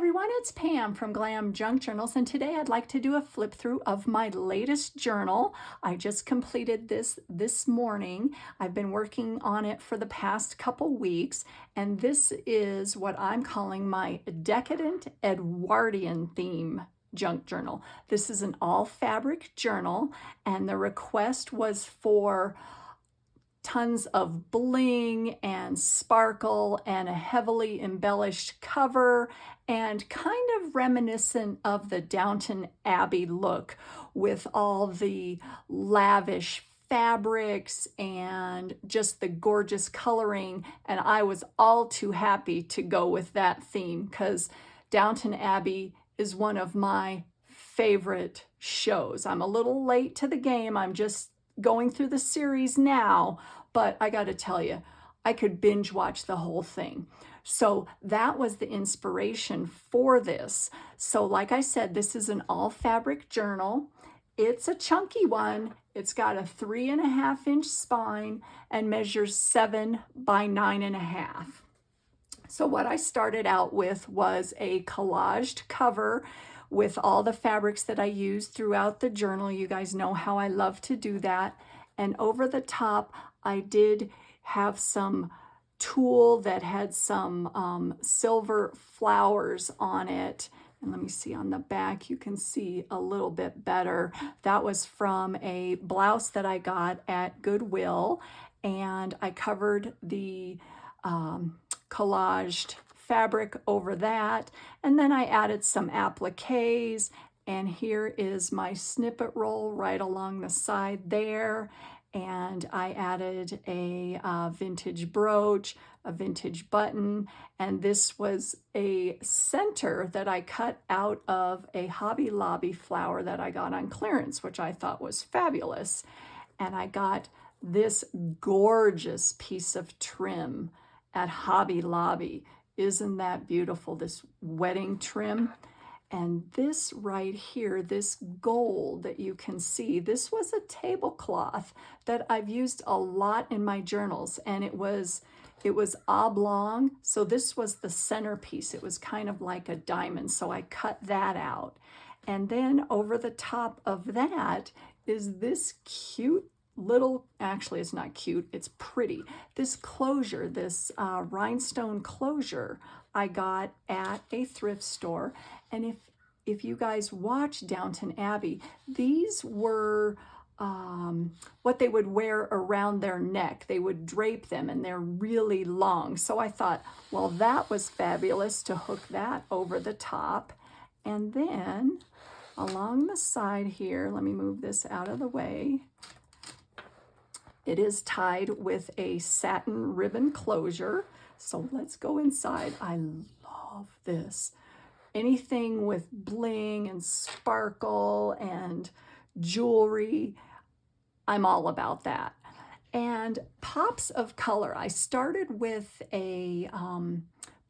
everyone, it's Pam from GlamJunkJournals, and today I'd like to do a flip through of my latest journal. I just completed this morning. I've been working on it for the past couple weeks, and this is what I'm calling my Decadent Edwardian theme junk journal. This is an all fabric journal, and the request was for tons of bling and sparkle and a heavily embellished cover and kind of reminiscent of the Downton Abbey look with all the lavish fabrics and just the gorgeous coloring. And I was all too happy to go with that theme because Downton Abbey is one of my favorite shows. I'm a little late to the game. I'm just going through the series now, but I got to tell you, I could binge watch the whole thing. So that was the inspiration for this. So like I said, this is an all fabric journal. It's a chunky one. It's got a 3.5-inch spine and measures 7 by 9.5. So what I started out with was a collaged cover with all the fabrics that I use throughout the journal. You guys know how I love to do that. And over the top, I did have some tulle that had some silver flowers on it. And let me see on the back, you can see a little bit better. That was from a blouse that I got at Goodwill. And I covered the collaged fabric over that, and then I added some appliques, and here is my snippet roll right along the side there, and I added a vintage brooch, a vintage button, and this was a center that I cut out of a Hobby Lobby flower that I got on clearance, which I thought was fabulous. And I got this gorgeous piece of trim at Hobby Lobby. Isn't that beautiful, this wedding trim? And this right here, this gold that you can see, this was a tablecloth that I've used a lot in my journals, and it was oblong, so this was the centerpiece. It was kind of like a diamond, so I cut that out. And then over the top of that is this cute little, actually it's not cute, it's pretty. This closure, this rhinestone closure I got at a thrift store. And if you guys watch Downton Abbey, these were what they would wear around their neck. They would drape them and they're really long. So I thought, well, that was fabulous to hook that over the top. And then along the side here, let me move this out of the way. It is tied with a satin ribbon closure. So let's go inside. I love this. Anything with bling and sparkle and jewelry, I'm all about that. And pops of color. I started with a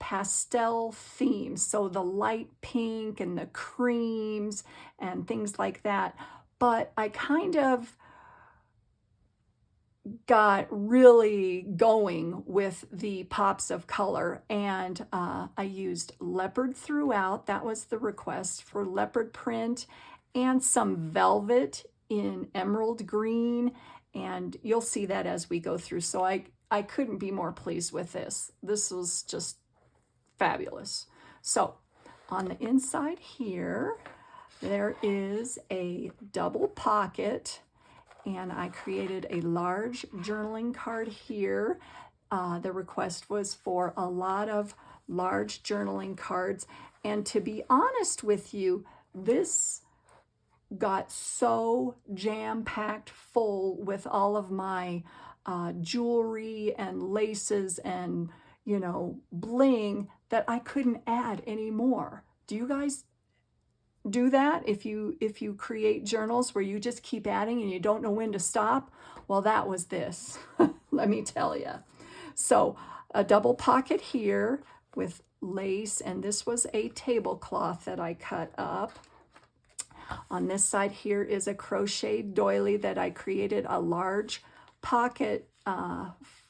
pastel theme. So the light pink and the creams and things like that. But I kind of got really going with the pops of color, and I used leopard throughout. That was the request for leopard print and some velvet in emerald green, and you'll see that as we go through. So I couldn't be more pleased with this. This was just fabulous. So on the inside here, there is a double pocket, and I created a large journaling card here. The request was for a lot of large journaling cards. And to be honest with you, this got so jam-packed full with all of my jewelry and laces and, you know, bling that I couldn't add any more. Do you guys do that if you create journals where you just keep adding and you don't know when to stop? Well, that was this. Let me tell you. So a double pocket here with lace, and this was a tablecloth that I cut up. On this side here is a crocheted doily that I created a large pocket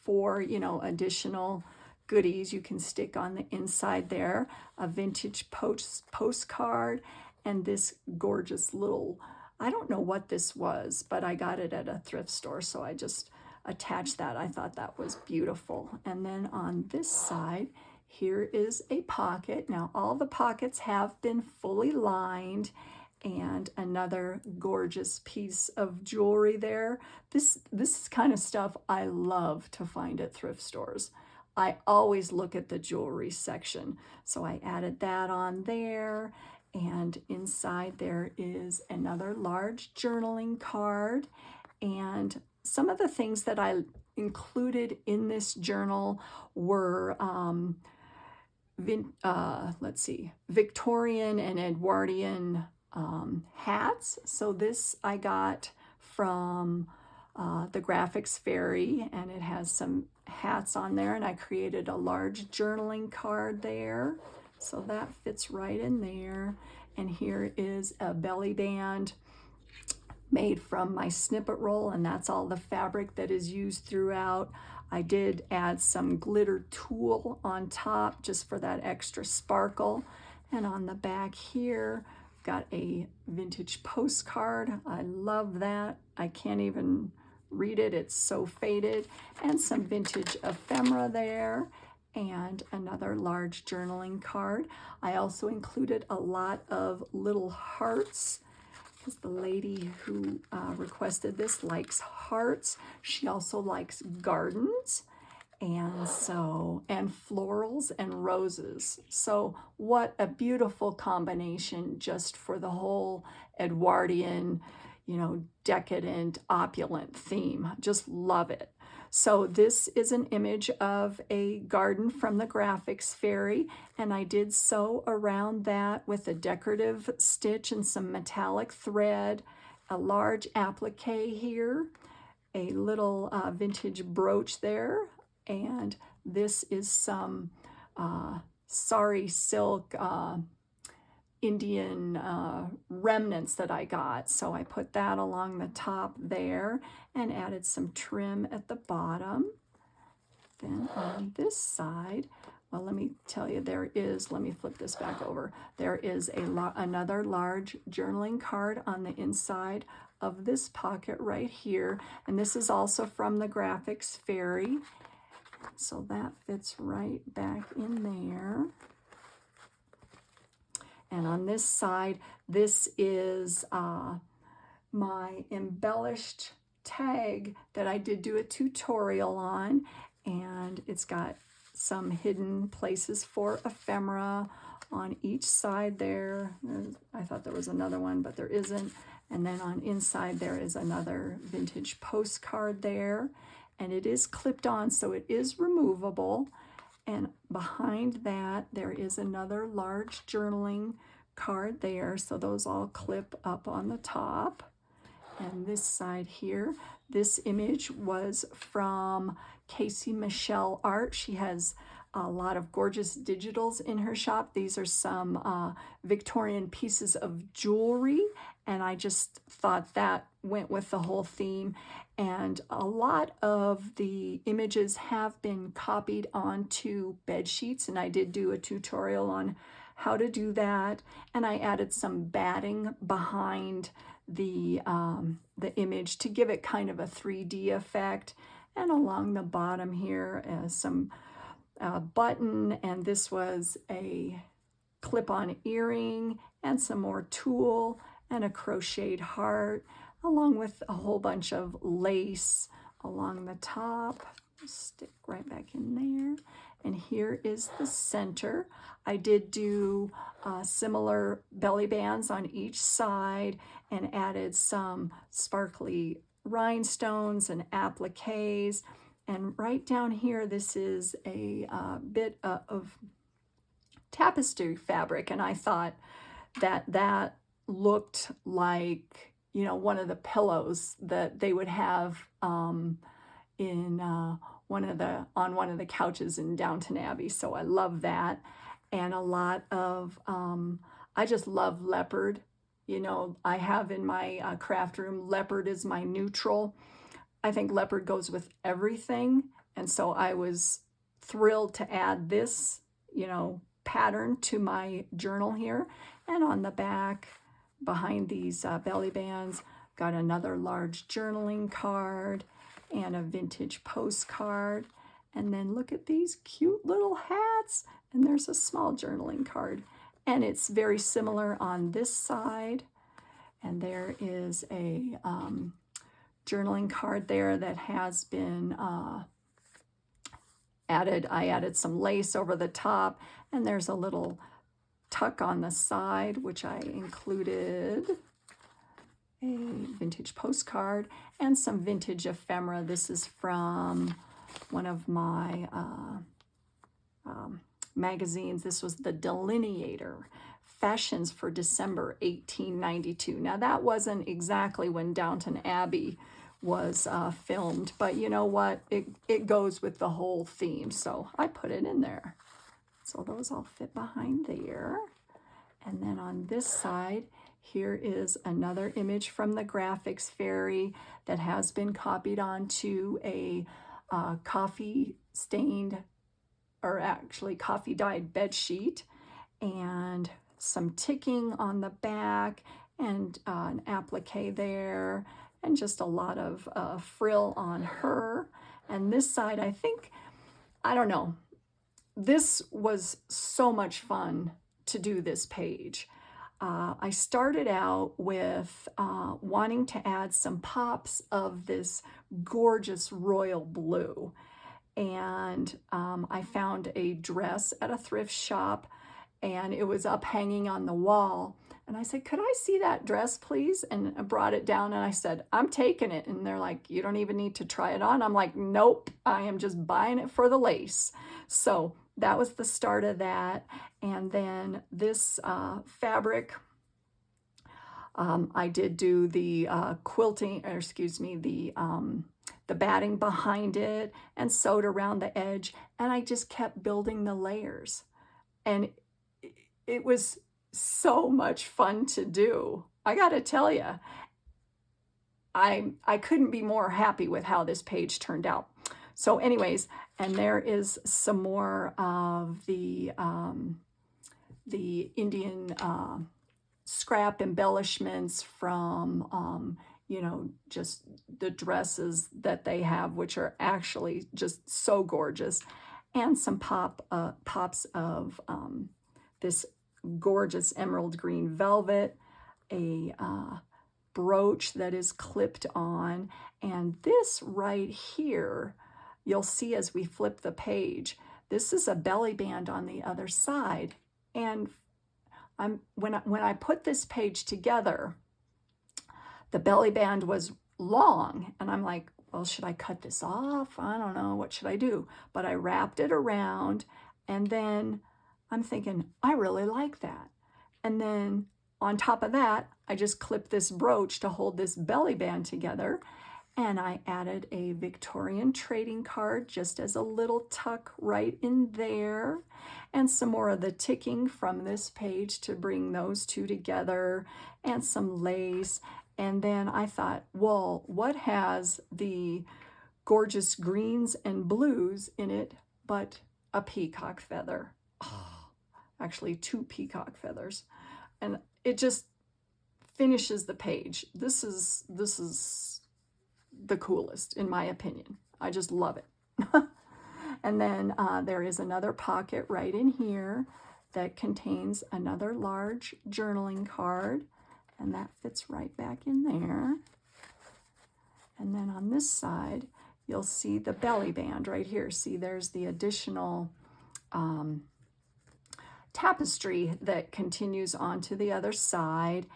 for, you know, additional goodies you can stick on the inside there, a vintage postcard, and this gorgeous little, I don't know what this was, but I got it at a thrift store, so I just attached that. I thought that was beautiful. And then on this side, here is a pocket. Now all the pockets have been fully lined, and another gorgeous piece of jewelry there. This is kind of stuff I love to find at thrift stores. I always look at the jewelry section. So I added that on there, and inside there is another large journaling card. And some of the things that I included in this journal were let's see, Victorian and Edwardian hats. So this I got from the Graphics Fairy, and it has some hats on there, and I created a large journaling card there. So that fits right in there. And here is a belly band made from my snippet roll, and that's all the fabric that is used throughout. I did add some glitter tulle on top just for that extra sparkle. And on the back here, got a vintage postcard. I love that. I can't even read it. It's so faded. And some vintage ephemera there, and another large journaling card. I also included a lot of little hearts, because the lady who requested this likes hearts. She also likes gardens, and florals and roses. So what a beautiful combination just for the whole Edwardian, decadent, opulent theme. Just love it. So this is an image of a garden from the Graphics Fairy, and I did sew around that with a decorative stitch and some metallic thread, a large applique here, a little vintage brooch there, and this is some sari silk Indian remnants that I got. So I put that along the top there and added some trim at the bottom. Then on this side, well, let me tell you, let me flip this back over. There is another large journaling card on the inside of this pocket right here. And this is also from the Graphics Fairy. So that fits right back in there. And on this side, this is my embellished tag that I did do a tutorial on, and it's got some hidden places for ephemera on each side there. I thought there was another one, but there isn't. And then on inside there is another vintage postcard there, and it is clipped on, so it is removable. And behind that, there is another large journaling card there. So those all clip up on the top. And this side here, this image was from Casey Michelle Art. She has a lot of gorgeous digitals in her shop. These are some Victorian pieces of jewelry, and I just thought that went with the whole theme. And a lot of the images have been copied onto bed sheets, and I did do a tutorial on how to do that. And I added some batting behind the image to give it kind of a 3D effect. And along the bottom here, some button, and this was a clip-on earring and some more tulle and a crocheted heart, along with a whole bunch of lace along the top. Stick right back in there. And here is the center. I did do similar belly bands on each side and added some sparkly rhinestones and appliques. And right down here, this is a bit of tapestry fabric, and I thought that looked like, one of the pillows that they would have in one of the couches in Downton Abbey. So I love that. And a lot of I just love leopard. I have in my craft room, leopard is my neutral. I think leopard goes with everything, and so I was thrilled to add this, you know, pattern to my journal here. And on the back, behind these belly bands, got another large journaling card and a vintage postcard. And then look at these cute little hats. And there's a small journaling card. And it's very similar on this side. And there is a journaling card there that has been added. I added some lace over the top, and there's a little tuck on the side, which I included a vintage postcard and some vintage ephemera. This is from one of my magazines. This was the Delineator, Fashions for December 1892. Now that wasn't exactly when Downton Abbey was filmed, but you know what? It goes with the whole theme, so I put it in there. So those all fit behind there. And then on this side, here is another image from the Graphics Fairy that has been copied onto a coffee stained, or actually coffee dyed bed sheet, and some ticking on the back, and an applique there, and just a lot of frill on her. And this side, I think, I don't know, this was so much fun to do this page. I started out with wanting to add some pops of this gorgeous royal blue. And I found a dress at a thrift shop, and it was up hanging on the wall. And I said, could I see that dress, please? And I brought it down and I said, I'm taking it. And they're like, you don't even need to try it on. I'm like, nope, I am just buying it for the lace. So that was the start of that. And then this fabric, I did do the quilting, or excuse me, the batting behind it and sewed around the edge. And I just kept building the layers. And it was so much fun to do. I got to tell you, I couldn't be more happy with how this page turned out. So anyways, and there is some more of the Indian scrap embellishments from, you know, just the dresses that they have, which are actually just so gorgeous, and some pops of this gorgeous emerald green velvet, a brooch that is clipped on, and this right here, you'll see as we flip the page, this is a belly band on the other side. And when I put this page together, the belly band was long, and I'm like, well, should I cut this off? I don't know, what should I do? But I wrapped it around, and then I'm thinking, I really like that. And then on top of that, I just clipped this brooch to hold this belly band together. And I added a Victorian trading card just as a little tuck right in there. And some more of the ticking from this page to bring those two together, and some lace. And then I thought, well, what has the gorgeous greens and blues in it but a peacock feather? Oh, actually 2 peacock feathers. And it just finishes the page. This is the coolest, in my opinion. I just love it. And then there is another pocket right in here that contains another large journaling card, and that fits right back in there. And then on this side, you'll see the belly band right here. See, there's the additional tapestry that continues on to the other side.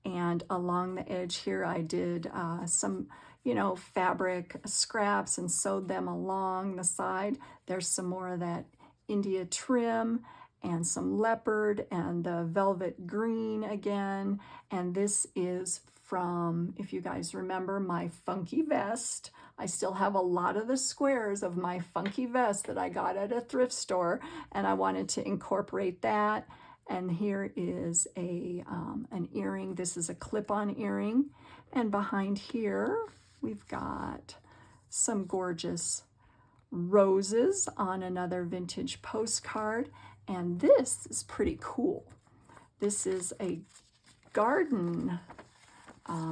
And along the edge here, I did some, you know, fabric scraps and sewed them along the side. There's some more of that India trim and some leopard and the velvet green again. And this is from, if you guys remember, my funky vest. I still have a lot of the squares of my funky vest that I got at a thrift store, and I wanted to incorporate that. And here is an earring. This is a clip-on earring. And behind here, we've got some gorgeous roses on another vintage postcard. And this is pretty cool. This is a garden, I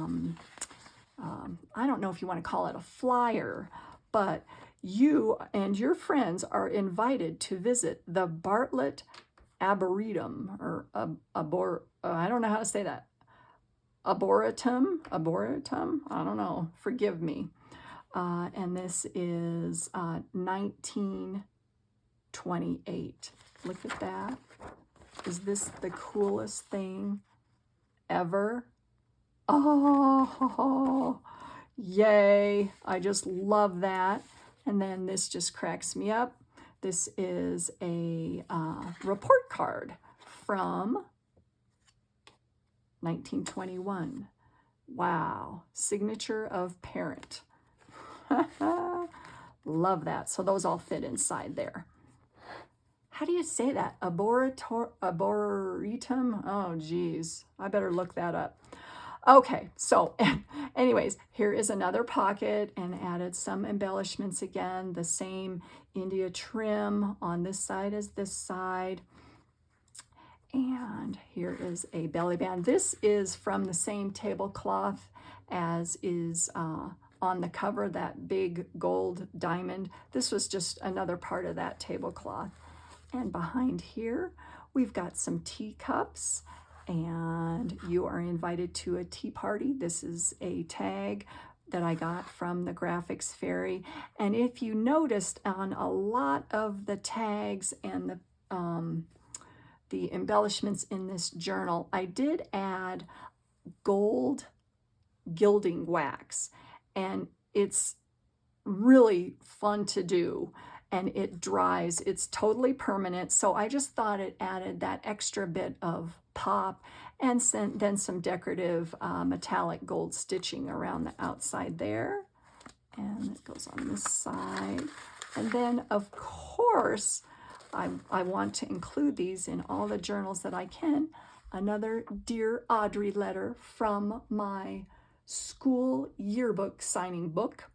don't know if you want to call it a flyer, but you and your friends are invited to visit the Bartlett Arboretum, or I don't know how to say that. Arboretum, I don't know, forgive me. And this is 1928. Look at that. Is this the coolest thing ever? Oh, yay. I just love that. And then this just cracks me up. This is a report card from 1921. Wow. Signature of parent. Love that. So those all fit inside there. How do you say that? Arboretum? Oh, geez. I better look that up. Okay, so anyways, here is another pocket, and added some embellishments again. The same India trim on this side as this side. And here is a belly band. This is from the same tablecloth as is on the cover, that big gold diamond. This was just another part of that tablecloth. And behind here, we've got some teacups, and you are invited to a tea party. This is a tag that I got from the Graphics Fairy. And if you noticed, on a lot of the tags and the embellishments in this journal, I did add gold gilding wax, and it's really fun to do, and it dries. It's totally permanent, so I just thought it added that extra bit of pop, and then some decorative metallic gold stitching around the outside there, and it goes on this side. And then, of course, I want to include these in all the journals that I can. Another Dear Audrey letter from my school yearbook signing book.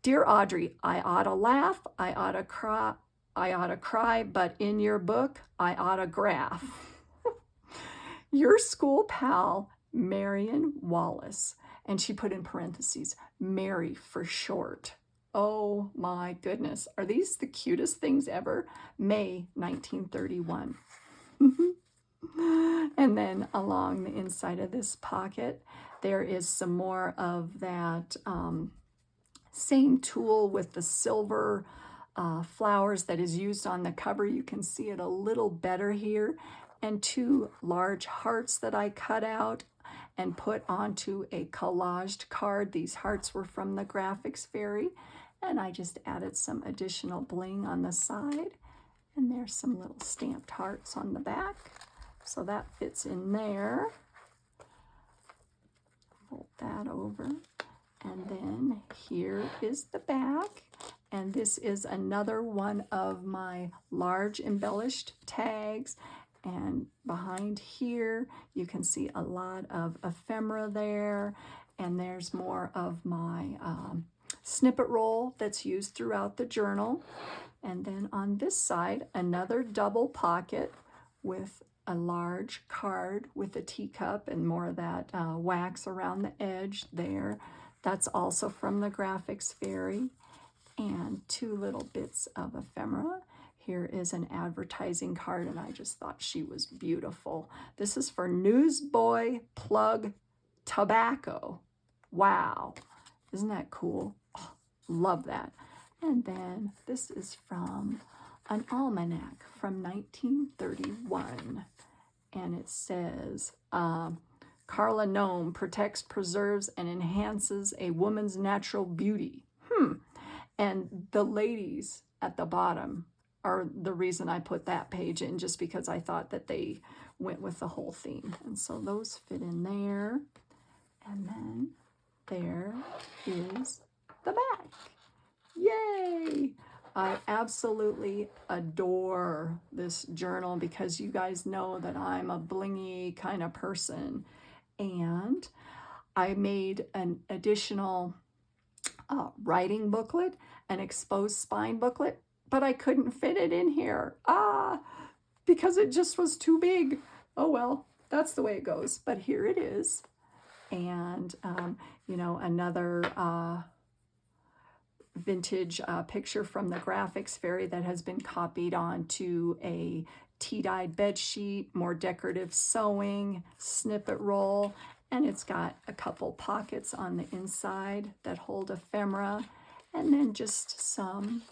Dear Audrey, I ought to laugh, I ought to cry, but in your book, I autograph. Your school pal, Marion Wallace, and she put in parentheses, Mary for short. Oh my goodness, are these the cutest things ever? May 1931. And then along the inside of this pocket, there is some more of that same tulle with the silver flowers that is used on the cover. You can see it a little better here. And two large hearts that I cut out and put onto a collaged card. These hearts were from the Graphics Fairy. And I just added some additional bling on the side. And there's some little stamped hearts on the back. So that fits in there. Fold that over. And then here is the back. And this is another one of my large embellished tags. And behind here, you can see a lot of ephemera there. And there's more of my snippet roll that's used throughout the journal. And then on this side, another double pocket with a large card with a teacup and more of that wax around the edge there. That's also from the Graphics Fairy. And two little bits of ephemera. Here is an advertising card, and I just thought she was beautiful. This is for Newsboy Plug Tobacco. Wow, isn't that cool? Oh, love that. And then this is from an almanac from 1931, and it says, Carla Nome protects, preserves, and enhances a woman's natural beauty. And the ladies at the bottom are the reason I put that page in, just because I thought that they went with the whole theme. And so those fit in there. And then there is the back. Yay! I absolutely adore this journal because you guys know that I'm a blingy kind of person. And I made an additional writing booklet, an exposed spine booklet, but I couldn't fit it in here. Because it just was too big. Oh well, that's the way it goes, but here it is. And, you know, another vintage picture from the graphics fairy that has been copied onto a tea-dyed bed sheet, more decorative sewing, snippet roll, and it's got a couple pockets on the inside that hold ephemera, and then just some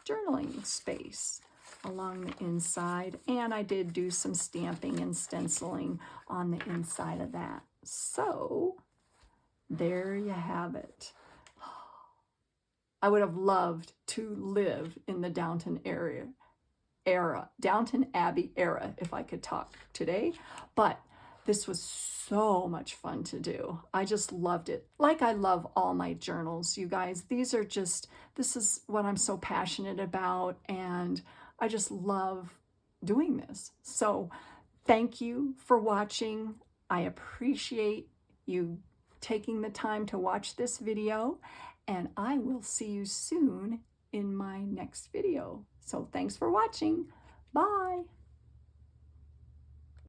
journaling space along the inside. And I did do some stamping and stenciling on the inside of that. So there you have it. I would have loved to live in the Downton Downton Abbey era, if I could talk today, but this was so much fun to do. I just loved it. Like I love all my journals, you guys. This is what I'm so passionate about, and I just love doing this. So thank you for watching. I appreciate you taking the time to watch this video, and I will see you soon in my next video. So thanks for watching. Bye.